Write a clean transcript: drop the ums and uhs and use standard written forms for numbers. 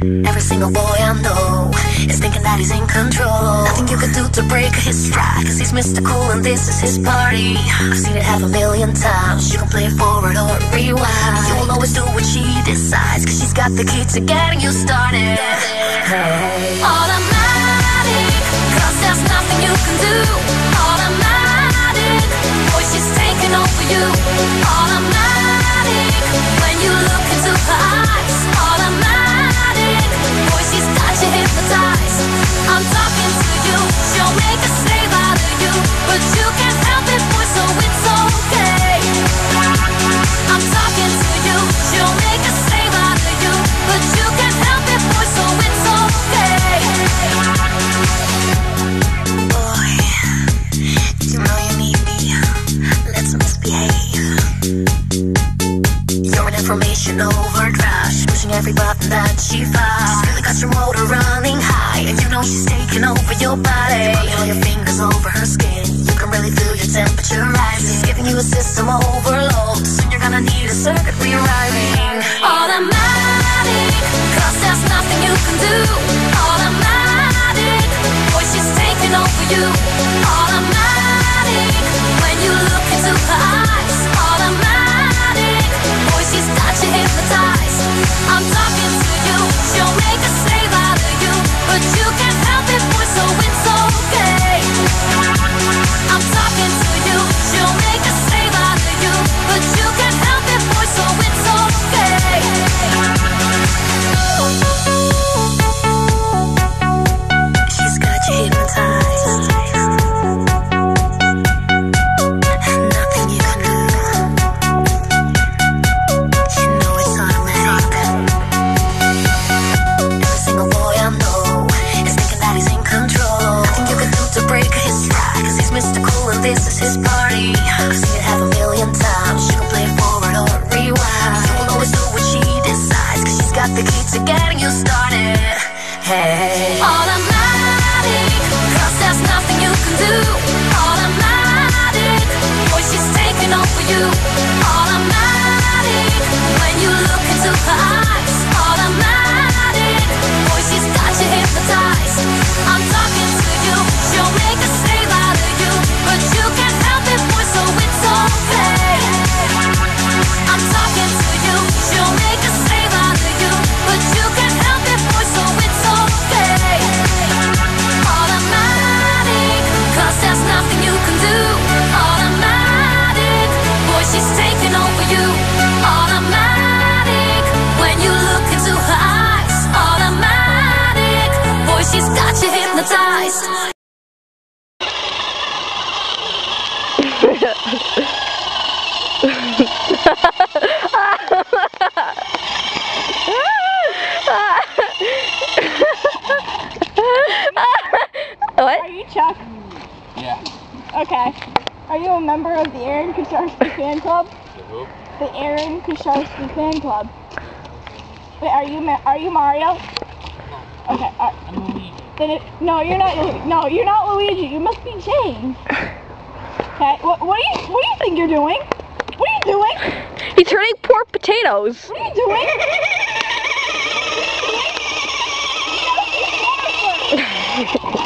Every single boy I know is thinking that he's in control. Nothing you can do to break his stride, cause he's Mr. Cool and this is his party. I've seen it 500,000 times. You can play it forward or rewind. You will always do what she decides, cause she's got the key to getting you started. Hey. Automatic, cause there's nothing you can do. Automatic, boy, she's taking over you. Automatic, when you look into her eyes. Automatic, boy, she's got you hypnotized. I'm talking to you, she'll make a slave out of you, but you can't help it, boy, so it's okay. I'm talking to you, she'll make a slave out of you, but you can't help it, boy, so it's okay. Boy, you know you need me, let's misbehave. You're an information overdrive, she's pushing every button that she finds. She's really got your motor running high, and you know she's taking over your body. You're running all your fingers over her skin, you can really feel your temperature rising. She's giving you a system overload, soon you're gonna need a circuit rewriting. Automatic, cause there's nothing you can do. Automatic, boy, she's taking over you. Automatic, when you look into her eyes. Automatic, boy, she's got you hypnotized. I'm talking to you, she'll make a slave out of you, but you can't help it, boy, so it's okay. I'm talking to you, she'll make a slave out of you, but you can't help it, boy, so it's okay. She's got you hypnotized. Nothing you can do. You know it's automatic. Every single boy I know is thinking that he's in control. Nothing you can do to break his stride, cause he's Mr. Cool and this is his party. I've seen it 500,000 times. You can play it forward or rewind. You will always do what she decides, cause she's got the key to getting you started. Hey. Automatic, cause there's nothing you can do. Automatic, boy, she's taking over you. Automatic, when you look into her eyes. Automatic, boy, she's got you hypnotized. I'm talking to you, she'll make a slave out of you, but you can't help it, boy, so it's okay. I'm talking to you, she'll make a slave out of you, but you can't help it, boy, so it's okay. Automatic, cause there's nothing you can do. Automatic, boy, she's taking over you. Automatic, when you look into her eyes. Automatic, boy, she's got you hypnotized. What? Are you Chuck? Yeah. Okay. Are you a member of the Aaron Kosharski fan club? The who? The Aaron Kosharski fan club. Wait, are you Mario? Okay. I'm Luigi. Then no, you're not. No, you're not Luigi. You must be James. Okay. What do you think you're doing? What are you doing? He's turning pork potatoes. What are you doing? You gotta be smarter.